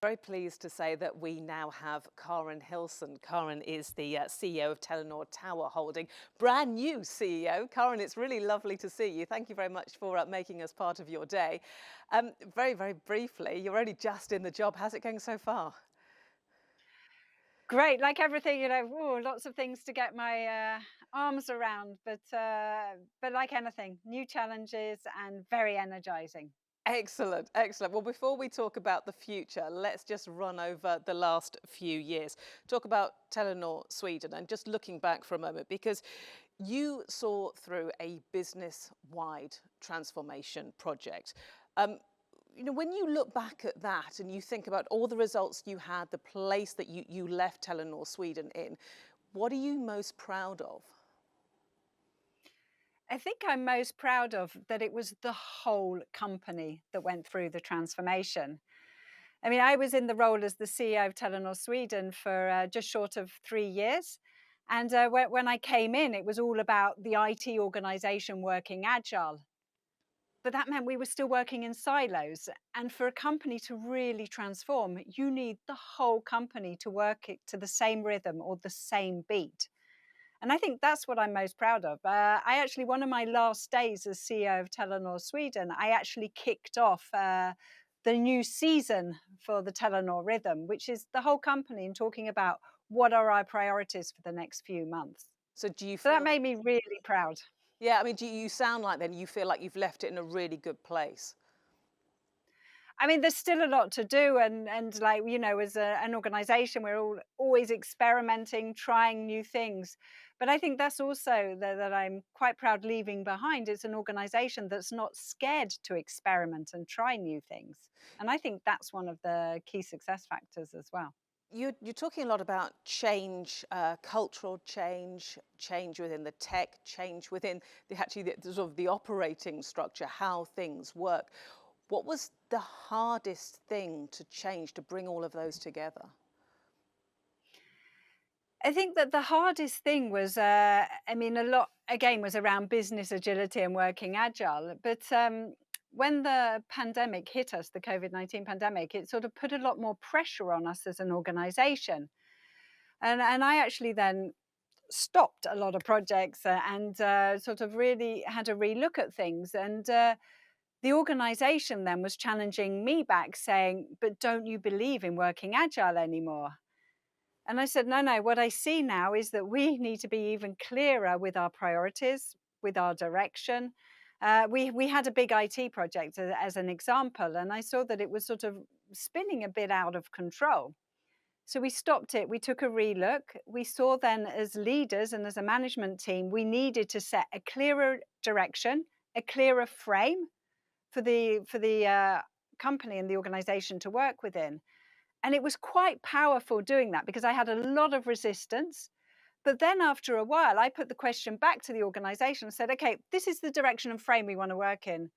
Very pleased to say that we now have Kaaren Hilsen. Kaaren is the CEO of Telenor Tower Holding, brand new CEO. Kaaren, it's really lovely to see you. Thank you very much for making us part of your day. Very, very briefly, you're only just in the job. How's it going so far? Great, like everything, lots of things to get my arms around, but like anything, new challenges and very energizing. Excellent, excellent. Well, before we talk about the future, let's just run over the last few years. Talk about Telenor Sweden and just looking back for a moment, because you saw through a business-wide transformation project. When you look back at that and you think about all the results you had, the place that you left Telenor Sweden in, what are you most proud of? I think I'm most proud of that it was the whole company that went through the transformation. I mean, I was in the role as the CEO of Telenor Sweden for just short of 3 years. And when I came in, it was all about the IT organization working agile. But that meant we were still working in silos. And for a company to really transform, you need the whole company to work it to the same rhythm or the same beat. And I think that's what I'm most proud of. One of my last days as CEO of Telenor Sweden, I actually kicked off the new season for the Telenor Rhythm, which is the whole company and talking about what are our priorities for the next few months. So do you So that feel made me really proud. yeah, I mean, do you sound like then you feel like you've left it in a really good place? I mean, there's still a lot to do, and like as an organisation, we're all always experimenting, trying new things. But I think that's also that I'm quite proud leaving behind. It's an organisation that's not scared to experiment and try new things, and I think that's one of the key success factors as well. You're talking a lot about change, cultural change, change within the tech, change within the sort of the operating structure, how things work. What was the hardest thing to change to bring all of those together? I think that the hardest thing was, a lot again was around business agility and working agile. But when the pandemic hit us, the COVID-19 pandemic, it sort of put a lot more pressure on us as an organization. And I actually then stopped a lot of projects and sort of really had a relook at things. And the organization then was challenging me back, saying, "But don't you believe in working agile anymore?" And I said, no, no, what I see now is that we need to be even clearer with our priorities, with our direction. We had a big IT project as an example, and I saw that it was sort of spinning a bit out of control. So we stopped it. We took a relook. We saw then as leaders and as a management team, we needed to set a clearer direction, a clearer frame for the company and the organization to work within. And it was quite powerful doing that because I had a lot of resistance. But then after a while, I put the question back to the organization and said, okay, this is the direction and frame we want to work in.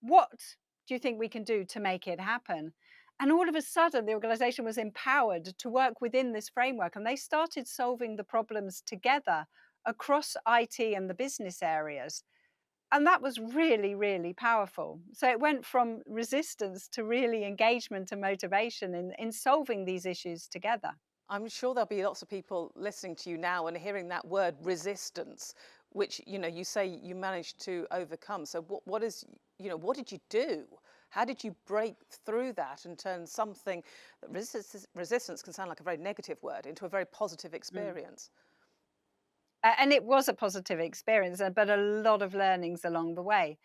What do you think we can do to make it happen? And all of a sudden, the organization was empowered to work within this framework, and they started solving the problems together across IT and the business areas. And that was really, really powerful. So it went from resistance to really engagement and motivation in solving these issues together. I'm sure there'll be lots of people listening to you now and hearing that word resistance, which, you say you managed to overcome. So what did you do? How did you break through that and turn something that resistance can sound like a very negative word into a very positive Mm. experience? And it was a positive experience, but a lot of learnings along the way.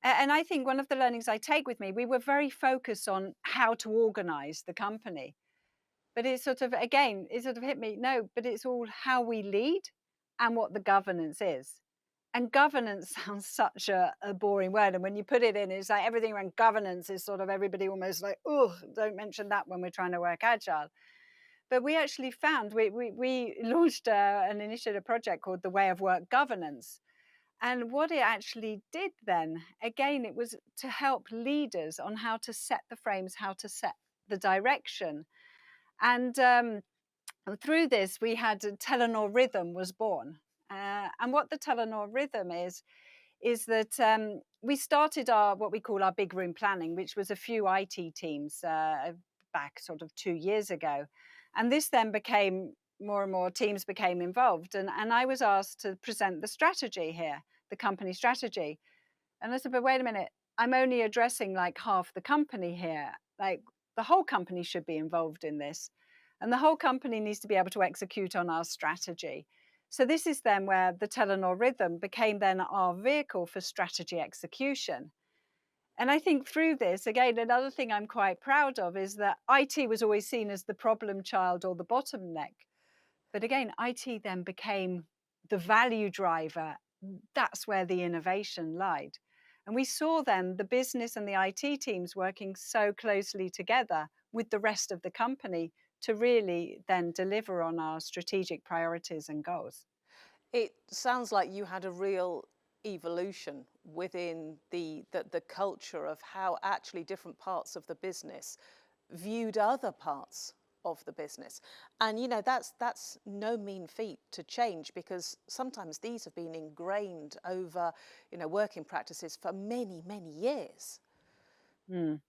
And I think one of the learnings I take with me, we were very focused on how to organize the company. But it sort of hit me, no, but it's all how we lead and what the governance is. And governance sounds such a boring word. And when you put it in, it's like everything around governance is sort of everybody almost like, oh, don't mention that when we're trying to work agile. But we actually found we launched an initiative project called the Way of Work Governance. And what it actually did then, again, it was to help leaders on how to set the frames, how to set the direction. And through this, we had Telenor Rhythm was born. And what the Telenor Rhythm is that we started our what we call our big room planning, which was a few IT teams, back sort of 2 years ago. And this then became more and more teams became involved. And I was asked to present the strategy here, the company strategy. And I said, but wait a minute, I'm only addressing like half the company here. Like the whole company should be involved in this. And the whole company needs to be able to execute on our strategy. So this is then where the Telenor Rhythm became then our vehicle for strategy execution. And I think through this, again, another thing I'm quite proud of is that IT was always seen as the problem child or the bottleneck. But again, IT then became the value driver. That's where the innovation lied. And we saw then the business and the IT teams working so closely together with the rest of the company to really then deliver on our strategic priorities and goals. It sounds like you had a real evolution within the culture of how actually different parts of the business viewed other parts of the business. And that's no mean feat to change, because sometimes these have been ingrained over, working practices for many, many years. Mm.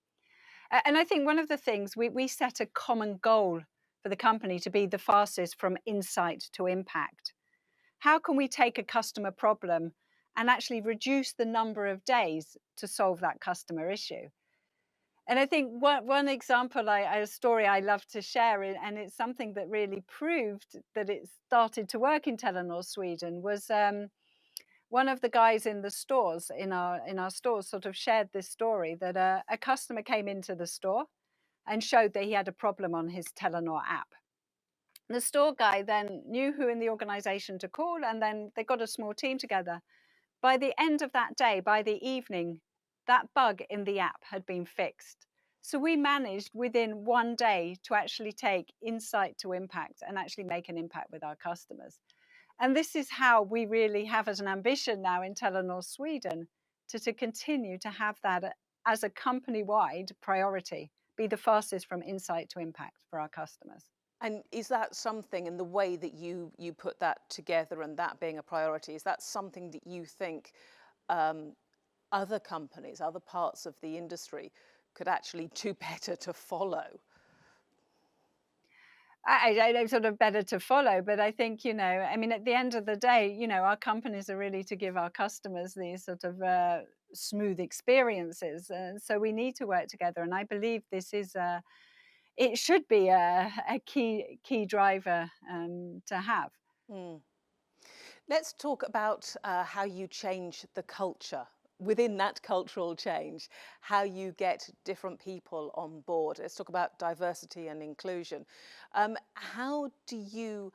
And I think one of the things we set a common goal for the company to be the fastest from insight to impact. How can we take a customer problem and actually reduce the number of days to solve that customer issue? And I think one example, a story I love to share, and it's something that really proved that it started to work in Telenor Sweden, was one of the guys in the stores in our stores sort of shared this story that a customer came into the store and showed that he had a problem on his Telenor app. The store guy then knew who in the organization to call, and then they got a small team together. By the end of that day, by the evening, that bug in the app had been fixed. So we managed within one day to actually take insight to impact and actually make an impact with our customers. And this is how we really have as an ambition now in Telenor Sweden to continue to have that as a company-wide priority, be the fastest from insight to impact for our customers. And is that something, in the way that you put that together and that being a priority, is that something that you think um, other companies, other parts of the industry could actually do better to follow? I know sort of better to follow, but I think, I mean, at the end of the day, our companies are really to give our customers these sort of smooth experiences. And so we need to work together. And I believe this is it should be a key driver to have. Mm. Let's talk about how you change the culture. Within that cultural change, how you get different people on board. Let's talk about diversity and inclusion. How do you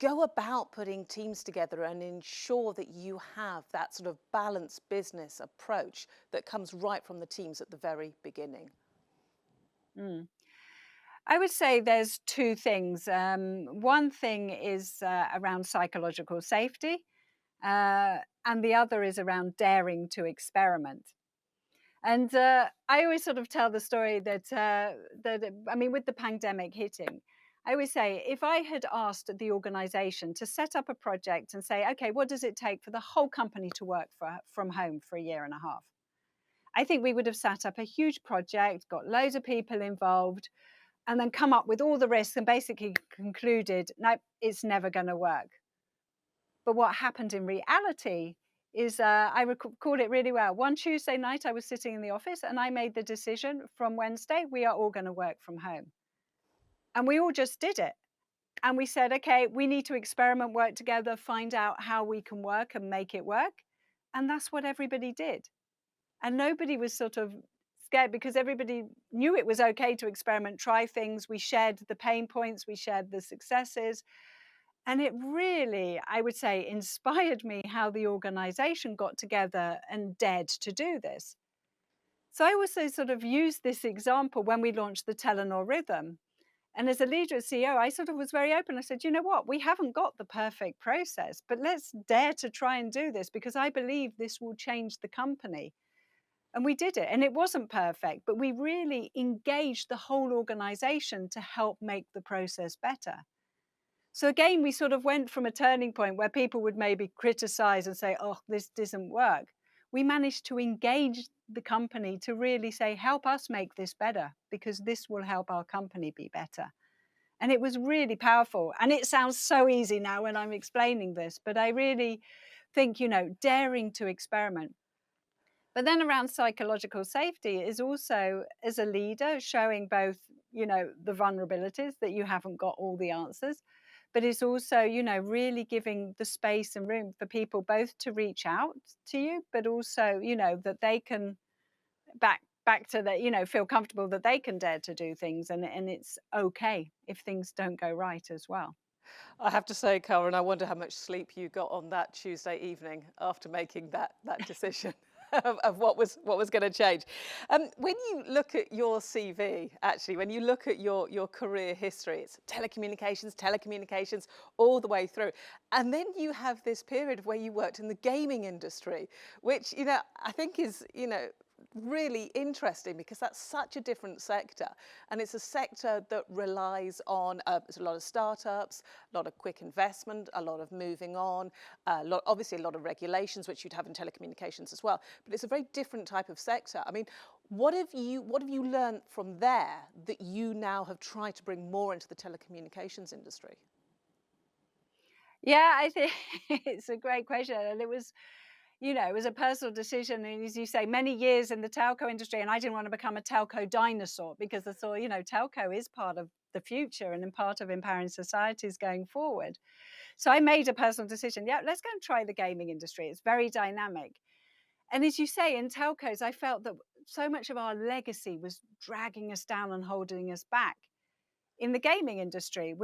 go about putting teams together and ensure that you have that sort of balanced business approach that comes right from the teams at the very beginning? Mm. I would say there's two things. One thing is around psychological safety, and the other is around daring to experiment. And I always sort of tell the story I mean, with the pandemic hitting, I always say if I had asked the organization to set up a project and say, okay, what does it take for the whole company to work from home for a year and a half? I think we would have set up a huge project, got loads of people involved, and then come up with all the risks and basically concluded, no, it's never going to work. But what happened in reality is I recall it really well. One Tuesday night, I was sitting in the office and I made the decision from Wednesday, we are all going to work from home. And we all just did it. And we said, okay, we need to experiment, work together, find out how we can work and make it work. And that's what everybody did. And nobody was sort of scared because everybody knew it was okay to experiment, try things. We shared the pain points, we shared the successes. And it really, I would say, inspired me how the organization got together and dared to do this. So I also sort of used this example when we launched the Telenor Rhythm. And as a leader, as CEO, I sort of was very open. I said, you know what, we haven't got the perfect process, but let's dare to try and do this because I believe this will change the company. And we did it. And it wasn't perfect, but we really engaged the whole organization to help make the process better. So again, we sort of went from a turning point where people would maybe criticize and say, oh, this doesn't work. we managed to engage the company to really say, help us make this better, because this will help our company be better. And it was really powerful. And it sounds so easy now when I'm explaining this, but I really think, daring to experiment. But then around psychological safety is also, as a leader, showing both, the vulnerabilities that you haven't got all the answers, but it's also, really giving the space and room for people both to reach out to you, but also, that they can back to that, feel comfortable that they can dare to do things, and it's okay if things don't go right as well. I have to say, Karen, I wonder how much sleep you got on that Tuesday evening after making that decision of what was going to change. When you look at your CV, actually, when you look at your career history, it's telecommunications, all the way through, and then you have this period where you worked in the gaming industry, which I think is really interesting because that's such a different sector, and it's a sector that relies on there's a lot of startups, a lot of quick investment, a lot of moving on, obviously a lot of regulations, which you'd have in telecommunications as well. But it's a very different type of sector. I mean, what have you learned from there that you now have tried to bring more into the telecommunications industry? Yeah, I think it's a great question. And it was a personal decision. And as you say, many years in the telco industry, and I didn't want to become a telco dinosaur because I thought, telco is part of the future and in part of empowering societies going forward. So I made a personal decision. Yeah, let's go and try the gaming industry. It's very dynamic. And as you say, in telcos, I felt that so much of our legacy was dragging us down and holding us back. In the gaming industry,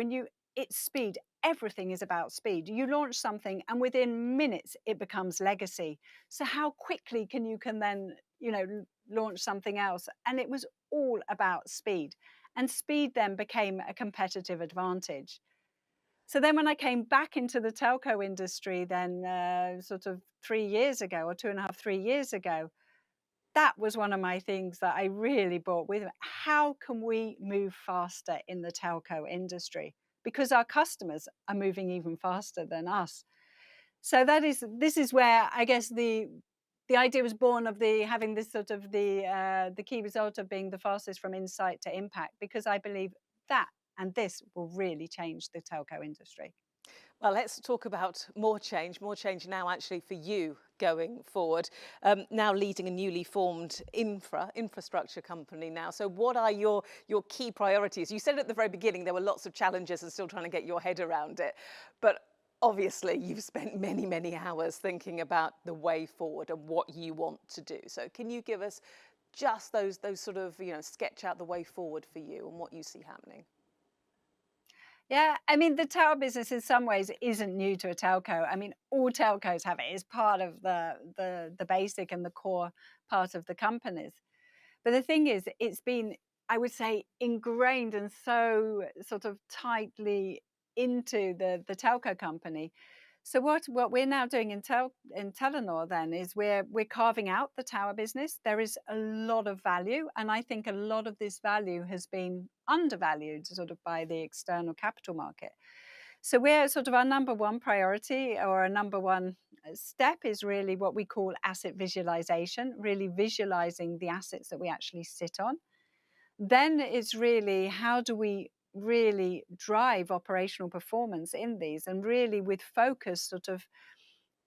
it's speed. Everything is about speed. You launch something and within minutes it becomes legacy. So how quickly can then, launch something else? And it was all about speed. And speed then became a competitive advantage. So then when I came back into the telco industry, then sort of 3 years ago, or 2.5, 3 years ago, that was one of my things that I really brought with me. How can we move faster in the telco industry? Because our customers are moving even faster than us. So this is where I guess the idea was born of the having this sort of the key result of being the fastest from insight to impact, because I believe that and this will really change the telco industry. Well, let's talk about more change now actually for you going forward. Now leading a newly formed infrastructure company now. So what are your key priorities? You said at the very beginning there were lots of challenges and still trying to get your head around it. But obviously you've spent many, many hours thinking about the way forward and what you want to do. So can you give us just those sort of, sketch out the way forward for you and what you see happening? Yeah, I mean, the tower business in some ways isn't new to a telco. I mean, all telcos have it. It's part of the basic and the core part of the companies. But the thing is, it's been, I would say, ingrained and so sort of tightly into the telco company. So what we're now doing in Telenor then is we're carving out the tower business. There is a lot of value, and I think a lot of this value has been undervalued sort of by the external capital market. So we're sort of our number one priority, or our number one step, is really what we call asset visualization, really visualizing the assets that we actually sit on. Then it's really how do we really drive operational performance in these, and really with focus sort of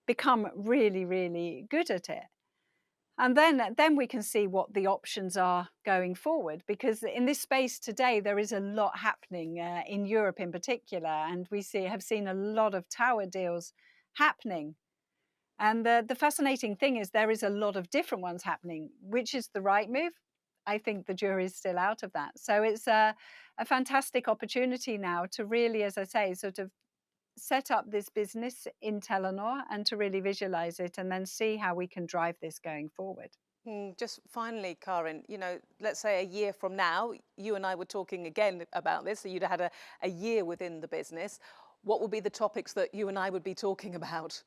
become really, really good at it. And then we can see what the options are going forward, because in this space today there is a lot happening in Europe in particular, and we have seen a lot of tower deals happening. And the fascinating thing is there is a lot of different ones happening. Which is the right move? I think the jury is still out of that. So it's a fantastic opportunity now to really, as I say, sort of set up this business in Telenor and to really visualize it and then see how we can drive this going forward. Just finally, Karin, let's say a year from now, you and I were talking again about this, so you'd had a year within the business. What would be the topics that you and I would be talking about?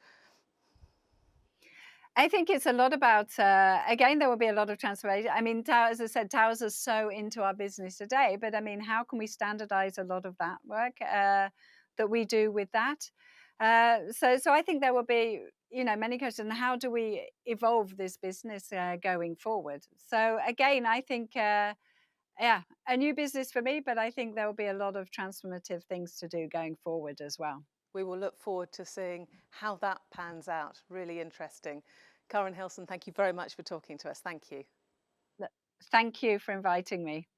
I think it's a lot about, again, there will be a lot of transformation. I mean, as I said, towers are so into our business today, but I mean, how can we standardize a lot of that work that we do with that? So I think there will be, many questions. And how do we evolve this business going forward? So again, I think, yeah, a new business for me, but I think there will be a lot of transformative things to do going forward as well. We will look forward to seeing how that pans out. Really interesting. Kaaren Hilsen, thank you very much for talking to us. Thank you. Thank you for inviting me.